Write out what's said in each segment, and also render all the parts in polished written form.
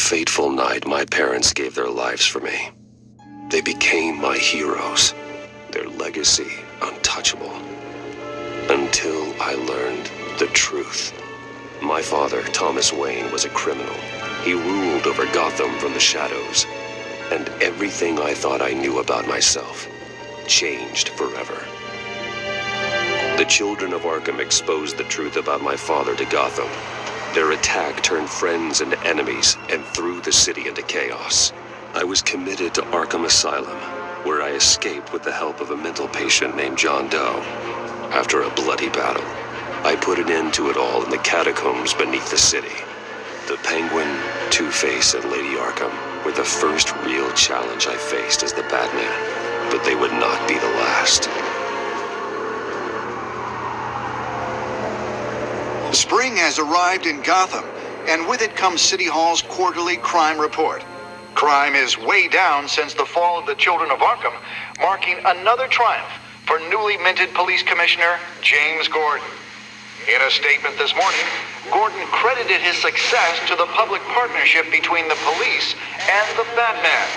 fateful night, my parents gave their lives for me. They became my heroes, their legacy untouchable. Until I learned the truth. My father, Thomas Wayne, was a criminal. He ruled over Gotham from the shadows. And everything I thought I knew about myself changed forever. The children of Arkham exposed the truth about my father to Gotham. Their attack turned friends into enemies and threw the city into chaos. I was committed to Arkham Asylum, where I escaped with the help of a mental patient named John Doe. After a bloody battle, I put an end to it all in the catacombs beneath the city. The Penguin, Two-Face, and Lady Arkham were the first real challenge I faced as the Batman, but they would not be the last. Spring has arrived in Gotham, and with it comes City Hall's quarterly crime report. Crime is way down since the fall of the Children of Arkham, marking another triumph for newly minted Police Commissioner James Gordon. In a statement this morning, Gordon credited his success to the public partnership between the police and the Batman.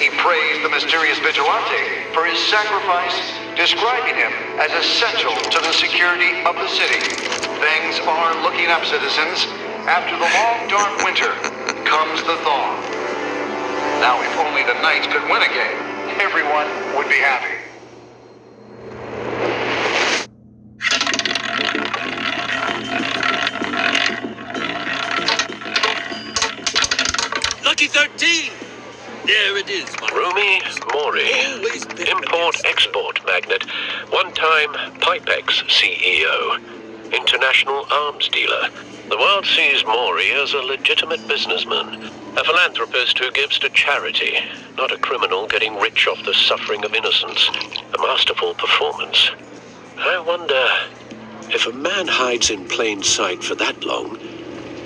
He praised the mysterious vigilante for his sacrifice, describing him as essential to the security of the city. Things are looking up, citizens. After the long, dark winter comes the thaw. Now, if only the Knights could win a game, everyone would be happy. Lucky 13! There it is, my Rumi Mori, always been import-export magnate, one-time Pipex CEO, international arms dealer. The world sees Mori as a legitimate businessman, a philanthropist who gives to charity, not a criminal getting rich off the suffering of innocence. A masterful performance. I wonder, if a man hides in plain sight for that long,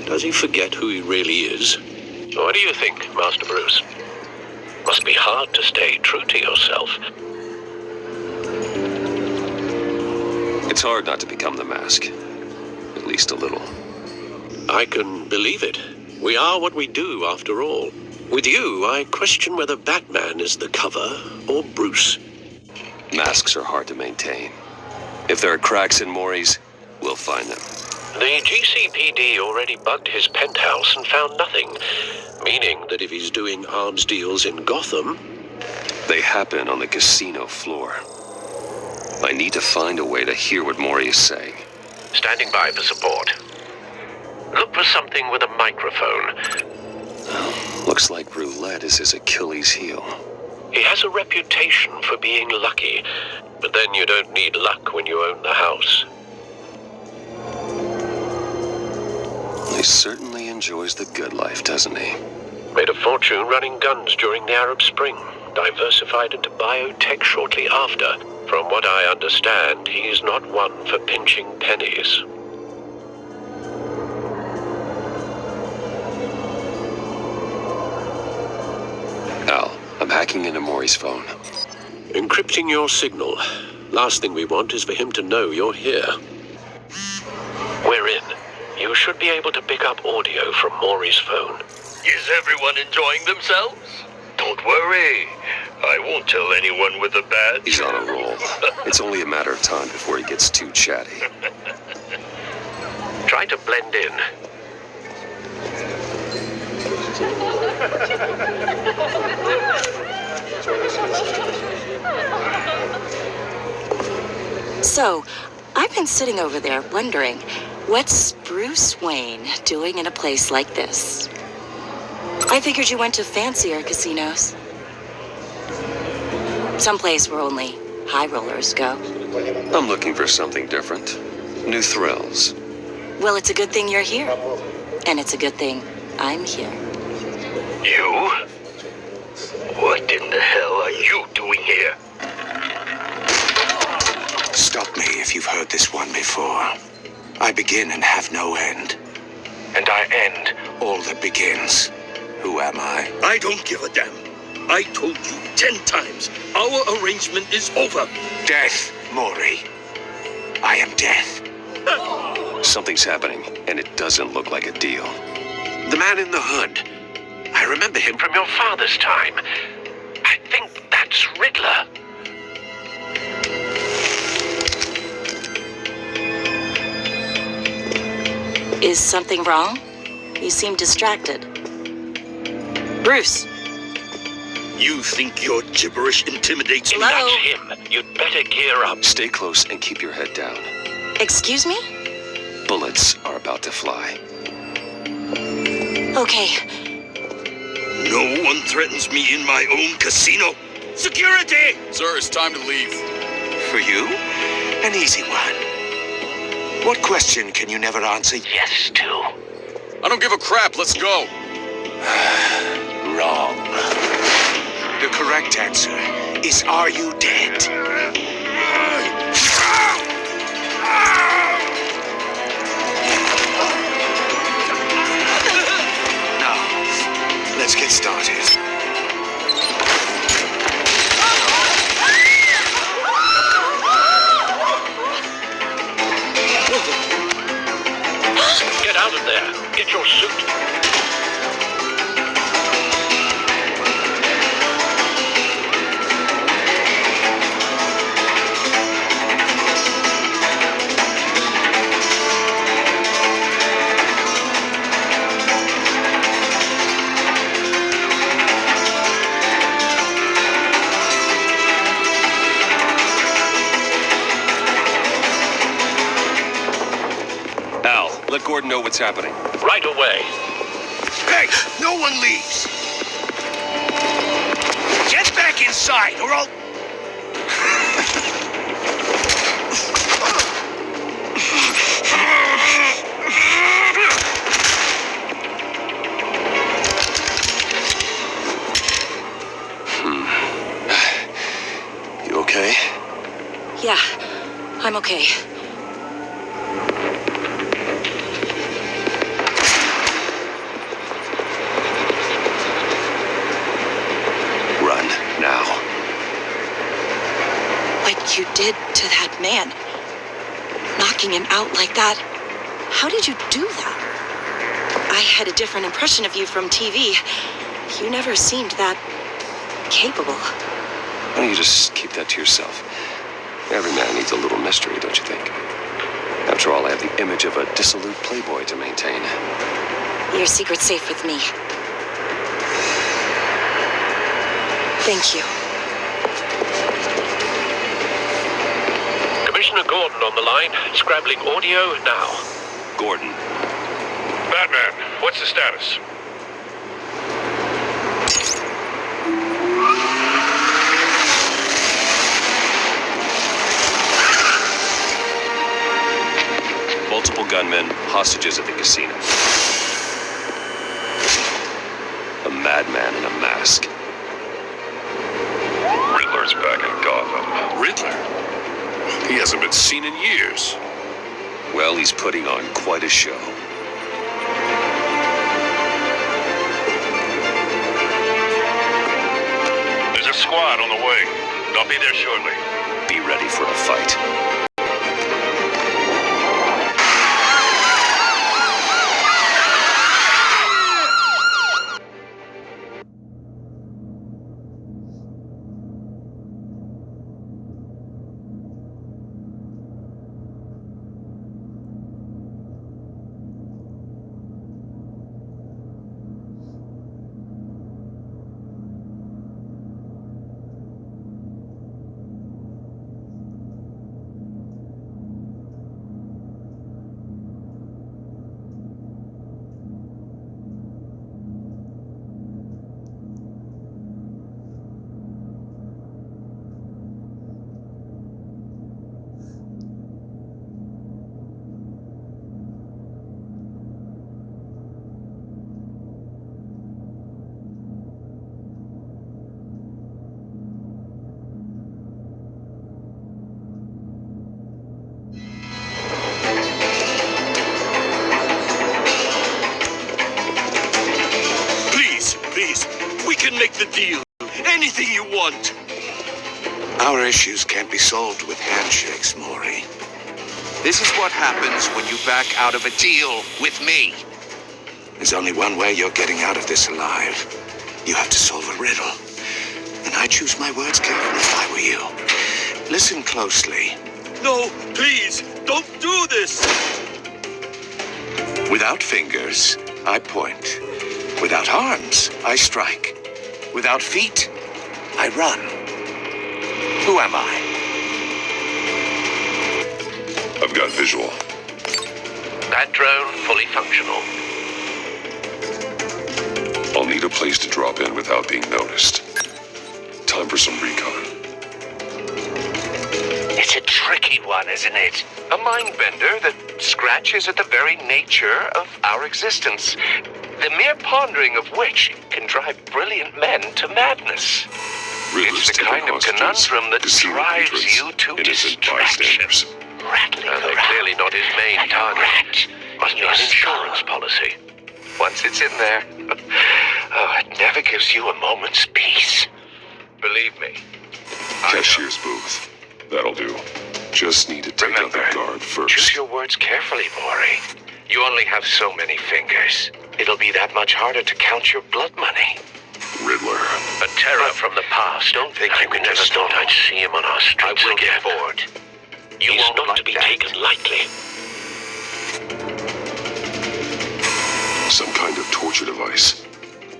does he forget who he really is? What do you think, Master Bruce? Must be hard to stay true to yourself. It's hard not to become the Mask. At least a little. I can believe it. We are what we do, after all. With you, I question whether Batman is the cover or Bruce. Masks are hard to maintain. If there are cracks in Mori's, we'll find them. The GCPD already bugged his penthouse and found nothing, meaning that if he's doing arms deals in Gotham... They happen on the casino floor. I need to find a way to hear what Mori is saying. Standing by for support. Look for something with a microphone. Looks like roulette is his Achilles heel. He has a reputation for being lucky, but then you don't need luck when you own the house. He certainly enjoys the good life, doesn't he? Made a fortune running guns during the Arab Spring. Diversified into biotech shortly after. From what I understand, he's not one for pinching pennies. Al, I'm hacking into Mori's phone. Encrypting your signal. Last thing we want is for him to know you're here. We're in. You should be able to pick up audio from Mori's phone. Is everyone enjoying themselves? Don't worry. I won't tell anyone with a badge. He's on a roll. It's only a matter of time before he gets too chatty. Try to blend in. So, I've been sitting over there wondering, what's Bruce Wayne doing in a place like this? I figured you went to fancier casinos. Someplace where only high rollers go. I'm looking for something different. New thrills. Well, it's a good thing you're here. And it's a good thing I'm here. You? What in the hell are you doing here? Stop me if you've heard this one before. I begin and have no end. And I end all that begins. Who am I? I don't give a damn. I told you 10 times. Our arrangement is over. Death, Mori. I am death. Something's happening, and it doesn't look like a deal. The man in the hood. remember him from your father's time. I think that's Riddler. Is something wrong? You seem distracted. Bruce! You think your gibberish intimidates me? Hello? That's him. You'd better gear up. Stay close and keep your head down. Excuse me? Bullets are about to fly. Okay. No one threatens me in my own casino. Security! Sir, it's time to leave. For you? An easy one. What question can you never answer? Yes, to. I don't give a crap. Let's go. Wrong. The correct answer is, are you dead? Now, let's get started. Get out of there. Get your suit. Al, let Gordon know what's happening. Right away. Hey, no one leaves! Get back inside, or I'll... You okay? Yeah, I'm okay. Run, now. What you did to that man, knocking him out like that, how did you do that? I had a different impression of you from TV. You never seemed that capable. Why don't you just keep that to yourself? Every man needs a little mystery, don't you think? After all, I have the image of a dissolute playboy to maintain. Your secret's safe with me. Thank you. Commissioner Gordon on the line. Scrambling audio now. Gordon. Batman, what's the status? Multiple gunmen, hostages at the casino. A madman in a mask. Riddler's back in Gotham. Riddler? He hasn't been seen in years. Well, he's putting on quite a show. There's a squad on the way. I'll be there shortly. Be ready for a fight. Please, we can make the deal. Anything you want. Our issues can't be solved with handshakes, Maury. This is what happens when you back out of a deal with me. There's only one way you're getting out of this alive. You have to solve a riddle. And I choose my words carefully if I were you. Listen closely. No, please, don't do this! Without fingers, I point. Without arms, I strike. Without feet, I run. Who am I? I've got visual. That drone fully functional. I'll need a place to drop in without being noticed. Time for some recon. It's a tricky one, isn't it? A mind bender that scratches at the very nature of our existence. The mere pondering of which can drive brilliant men to madness. Riddler's It's the kind of taking conundrum that hostages, drives patrons, you to innocent distraction. bystanders. Rattling And they're around clearly not his main like a target. rat Must in be your an skull. insurance policy. Once it's in there, it never gives you a moment's peace. Believe me. Cashier's booth. That'll do. Just need to take out the Remember, guard first. choose your words carefully, Maury. You only have so many fingers. It'll be that much harder to count your blood money. Riddler. A terror from the past. Don't think I you can never just thought stop. I'd see him on our I streets will again. get bored. You He's won't not like to be that. taken lightly. Some kind of torture device.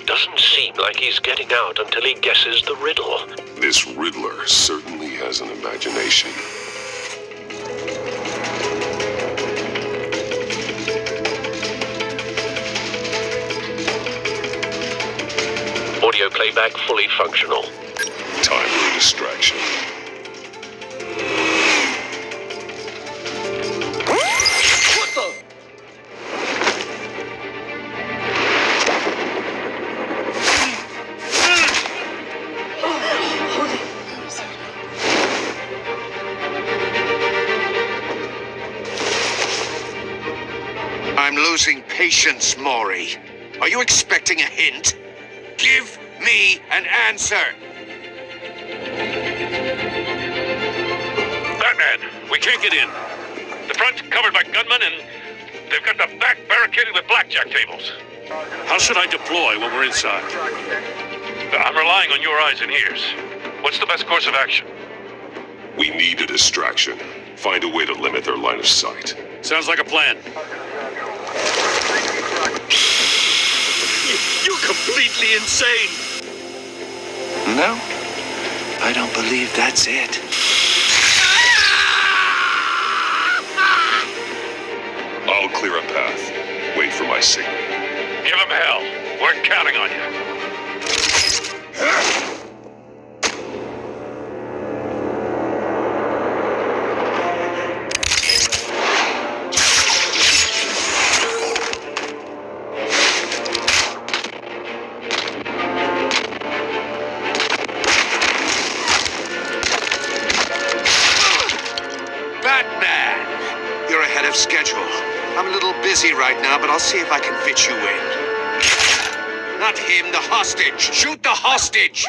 Doesn't seem like he's getting out until he guesses the riddle. This Riddler certainly has an imagination. Audio playback fully functional. Time for a distraction. What the? I'm losing patience, Maury. Are you expecting a hint? Give me an answer. Batman, we can't get in. The front's covered by gunmen, and they've got the back barricaded with blackjack tables. How should I deploy when we're inside? I'm relying on your eyes and ears. What's the best course of action? We need a distraction. Find a way to limit their line of sight. Sounds like a plan. You're completely insane! No, I don't believe that's it. I'll clear a path. Wait for my signal. Give him hell. We're counting on you. Batman! You're ahead of schedule. I'm a little busy right now, but I'll see if I can fit you in. Not him, the hostage! Shoot the hostage!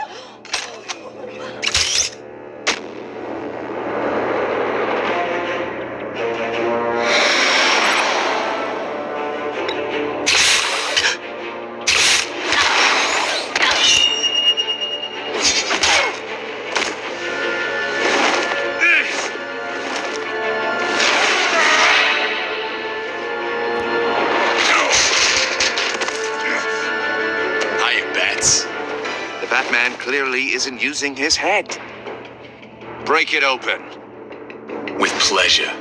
The Batman clearly isn't using his head. Break it open. With pleasure.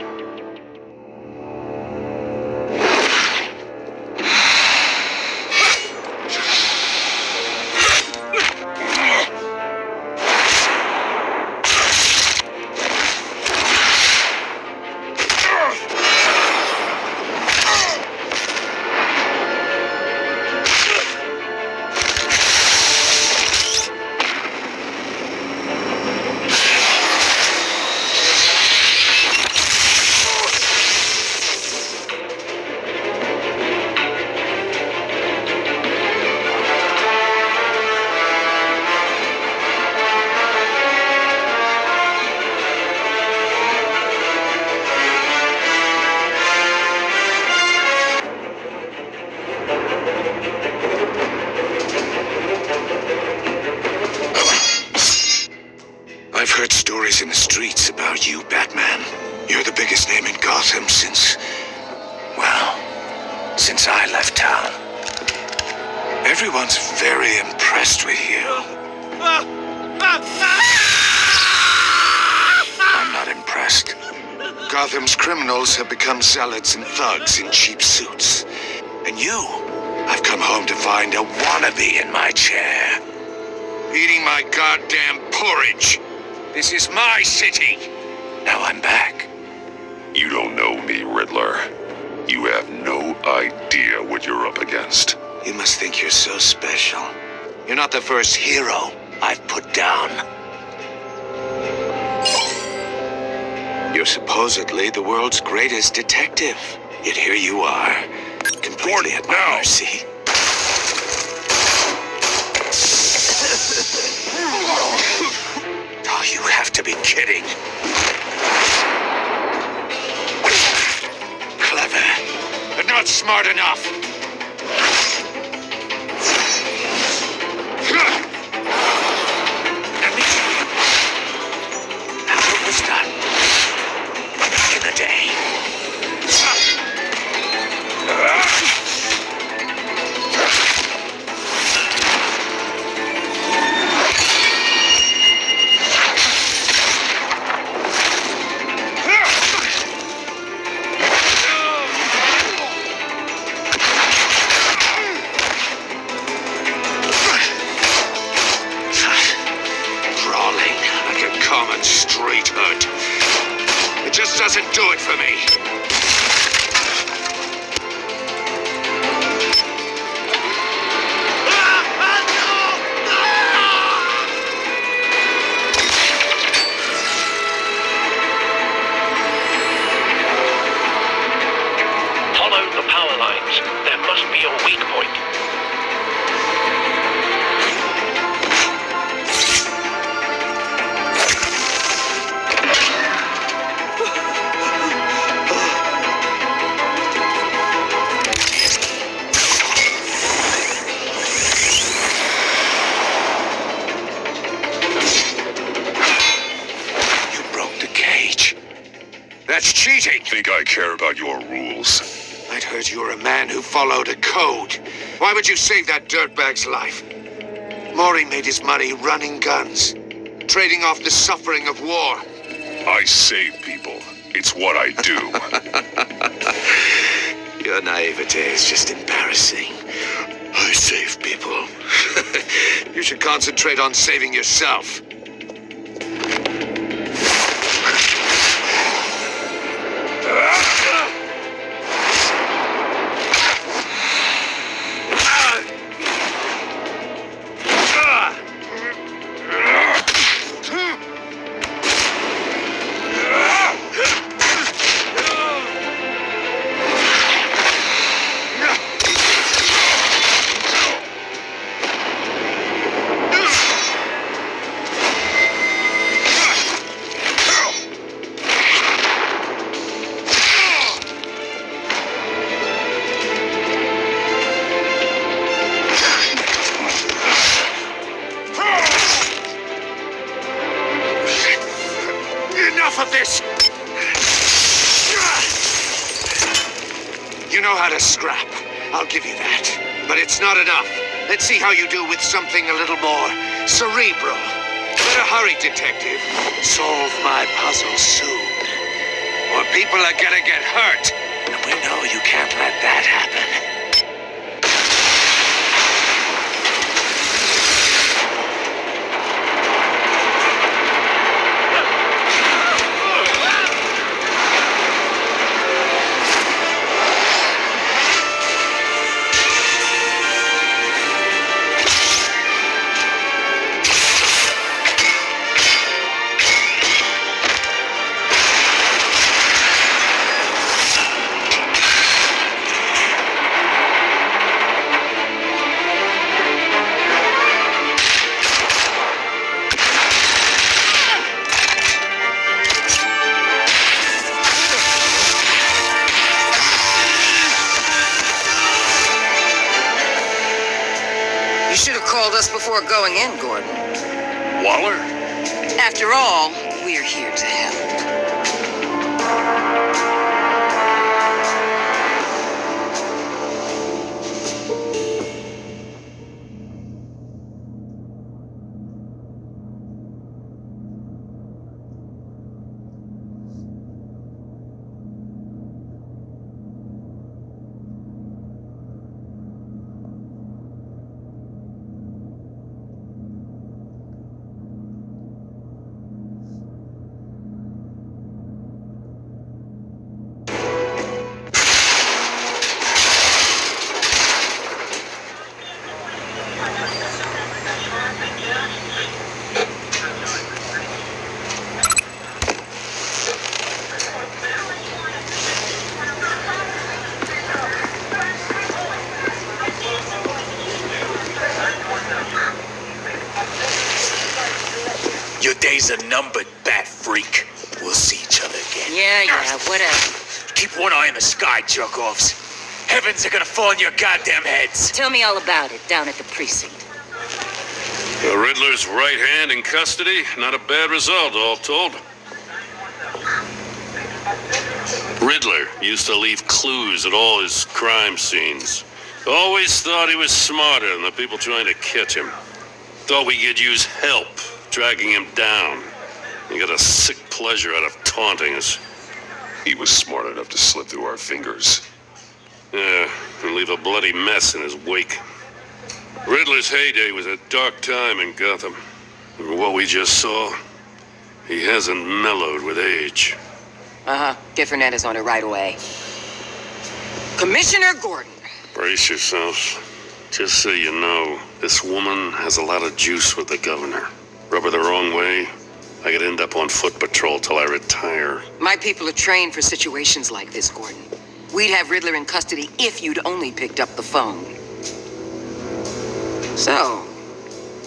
I've heard stories in the streets about you, Batman. You're the biggest name in Gotham since I left town. Everyone's very impressed with you. I'm not impressed. Gotham's criminals have become zealots and thugs in cheap suits. And you, I've come home to find a wannabe in my chair. Eating my goddamn porridge. This is my city. Now I'm back. You don't know me, Riddler. You have no idea what you're up against. You must think you're so special. You're not the first hero I've put down. You're supposedly the world's greatest detective. Yet here you are, completely at my mercy. Oh, you have to be kidding. Clever, but not smart enough. Let me show you how it was done back in the day. Street hood. It just doesn't do it for me. Follow the power lines. There must be a weak point. That's cheating! Think I care about your rules? I'd heard you were a man who followed a code. Why would you save that dirtbag's life? Maury made his money running guns, trading off the suffering of war. I save people. It's what I do. Your naivete is just embarrassing. I save people. You should concentrate on saving yourself. Of this! You know how to scrap. I'll give you that. But it's not enough. Let's see how you do with something a little more cerebral. Better hurry, detective. Solve my puzzle soon. Or people are gonna get hurt. And we know you can't let that happen. You should have called us before going in, Gordon. Waller? After all, we're here to help. Your days are numbered, bat freak. We'll see each other again. Yeah, whatever. Keep one eye in the sky, jerk-offs. Heavens are gonna fall on your goddamn heads. Tell me all about it down at the precinct. The Riddler's right hand in custody. Not a bad result, all told. Riddler used to leave clues at all his crime scenes. Always thought he was smarter than the people trying to catch him. Thought we could use help dragging him down. He got a sick pleasure out of taunting us. He was smart enough to slip through our fingers. Yeah, and leave a bloody mess in his wake. Riddler's heyday was a dark time in Gotham. And what we just saw, he hasn't mellowed with age. Get Fernandez on it right away. Commissioner Gordon. Brace yourselves. Just so you know, this woman has a lot of juice with the governor. Rub her the wrong way, I could end up on foot patrol till I retire. My people are trained for situations like this, Gordon. We'd have Riddler in custody if you'd only picked up the phone. So,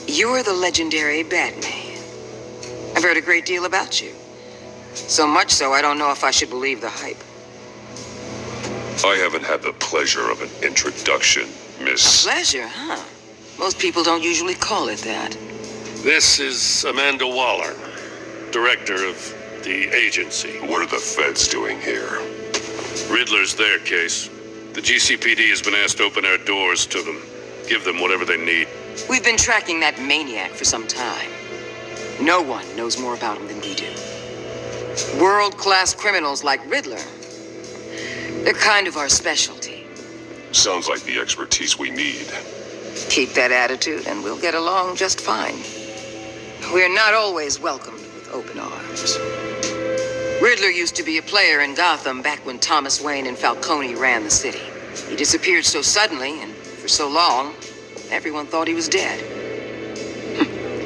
you're the legendary Batman. I've heard a great deal about you. So much so, I don't know if I should believe the hype. I haven't had the pleasure of an introduction, Miss... Pleasure, huh? Most people don't usually call it that. This is Amanda Waller, director of the agency. What are the feds doing here? Riddler's their case. The GCPD has been asked to open our doors to them. Give them whatever they need. We've been tracking that maniac for some time. No one knows more about him than we do. World-class criminals like Riddler. They're kind of our specialty. Sounds like the expertise we need. Keep that attitude and we'll get along just fine. We're not always welcomed with open arms. Riddler used to be a player in Gotham back when Thomas Wayne and Falcone ran the city. He disappeared so suddenly and for so long, everyone thought he was dead.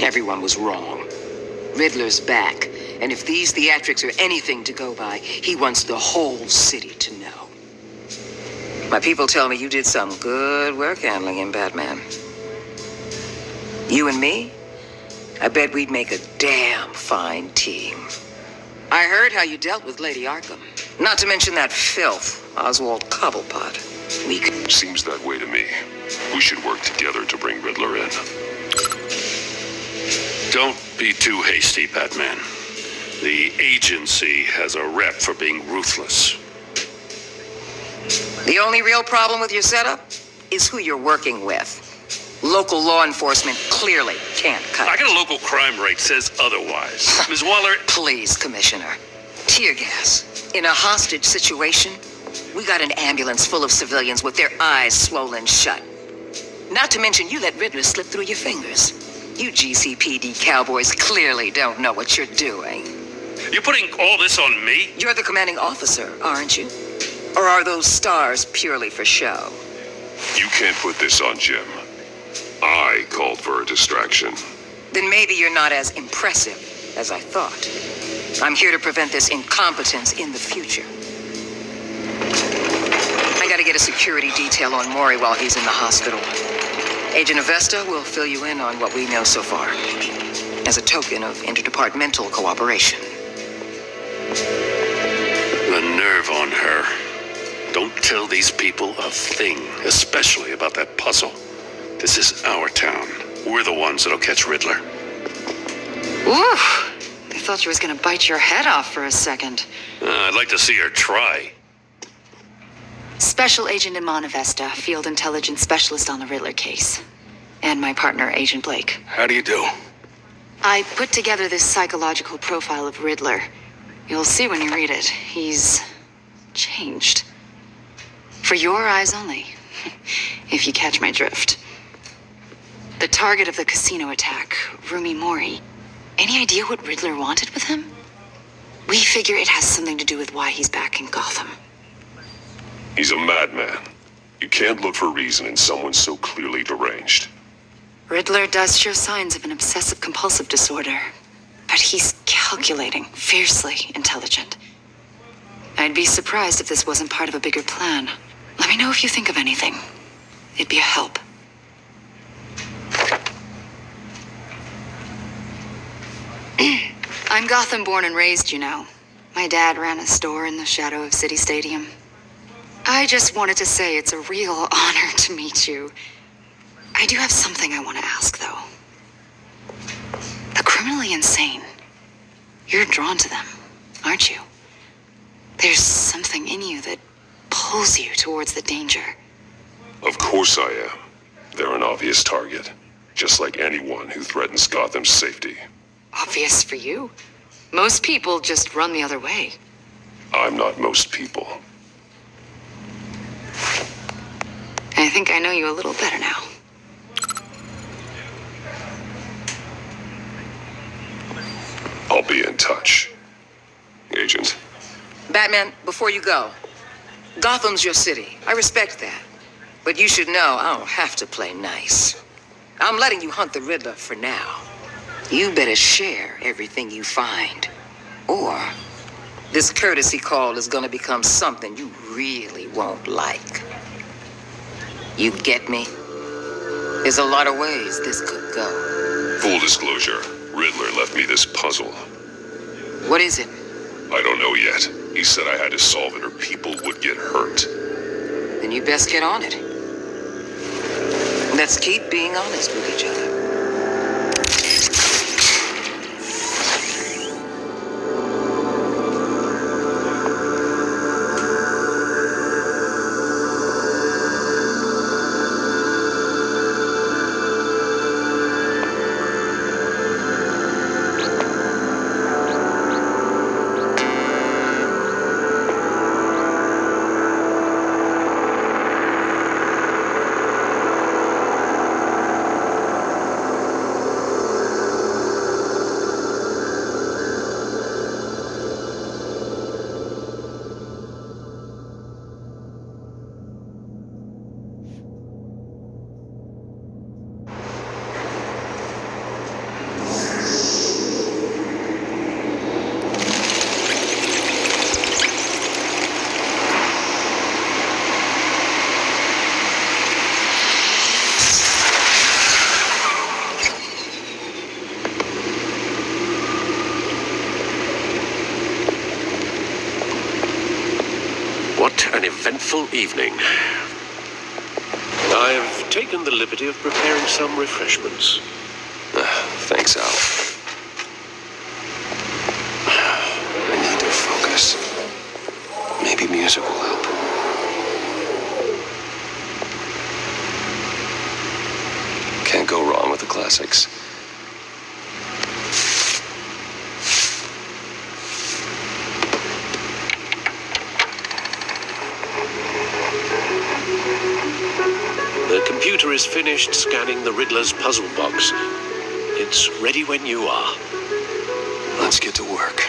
Everyone was wrong. Riddler's back, and if these theatrics are anything to go by, he wants the whole city to know. My people tell me you did some good work handling him, Batman. You and me? I bet we'd make a damn fine team. I heard how you dealt with Lady Arkham. Not to mention that filth, Oswald Cobblepot. We could... Seems that way to me. We should work together to bring Riddler in. Don't be too hasty, Batman. The agency has a rep for being ruthless. The only real problem with your setup is who you're working with. Local law enforcement clearly can't cut I it. got a local crime rate says otherwise. Ms. Waller... Please, Commissioner. Tear gas. In a hostage situation, we got an ambulance full of civilians with their eyes swollen shut. Not to mention you let Riddler slip through your fingers. You GCPD cowboys clearly don't know what you're doing. You putting all this on me? You're the commanding officer, aren't you? Or are those stars purely for show? You can't put this on Jim. I called for a distraction. Then maybe you're not as impressive as I thought. I'm here to prevent this incompetence in the future. I gotta get a security detail on Maury while he's in the hospital. Agent Avesta will fill you in on what we know so far, as a token of interdepartmental cooperation. The nerve on her. Don't tell these people a thing, especially about that puzzle. This is our town. We're the ones that'll catch Riddler. Oof! thought she was gonna bite your head off for a second. I'd like to see her try. Special Agent Imana Vesta, Field Intelligence Specialist on the Riddler case. And my partner, Agent Blake. How do you do? I put together this psychological profile of Riddler. You'll see when you read it. He's changed. For your eyes only, if you catch my drift. The target of the casino attack, Rumi Mori. Any idea what Riddler wanted with him? We figure it has something to do with why he's back in Gotham. He's a madman. You can't look for reason in someone so clearly deranged. Riddler does show signs of an obsessive-compulsive disorder, but he's calculating, fiercely intelligent. I'd be surprised if this wasn't part of a bigger plan. Let me know if you think of anything. It'd be a help. I'm Gotham born and raised, you know. My dad ran a store in the shadow of City Stadium. I just wanted to say it's a real honor to meet you. I do have something I want to ask, though. The criminally insane. You're drawn to them, aren't you? There's something in you that pulls you towards the danger. Of course I am. They're an obvious target, just like anyone who threatens Gotham's safety. Obvious for you. Most people just run the other way. I'm not most people. I think I know you a little better now. I'll be in touch. Agent. Batman, before you go, Gotham's your city. I respect that. But you should know I don't have to play nice. I'm letting you hunt the Riddler for now. You better share everything you find. Or this courtesy call is gonna become something you really won't like. You get me? There's a lot of ways this could go. Full disclosure, Riddler left me this puzzle. What is it? I don't know yet. He said I had to solve it or people would get hurt. Then you best get on it. Let's keep being honest with each other. An eventful evening. I've taken the liberty of preparing some refreshments. Thanks, Al. I need to focus. Maybe music will help. Can't go wrong with the classics. The computer is finished scanning the Riddler's puzzle box. It's ready when you are. Let's get to work.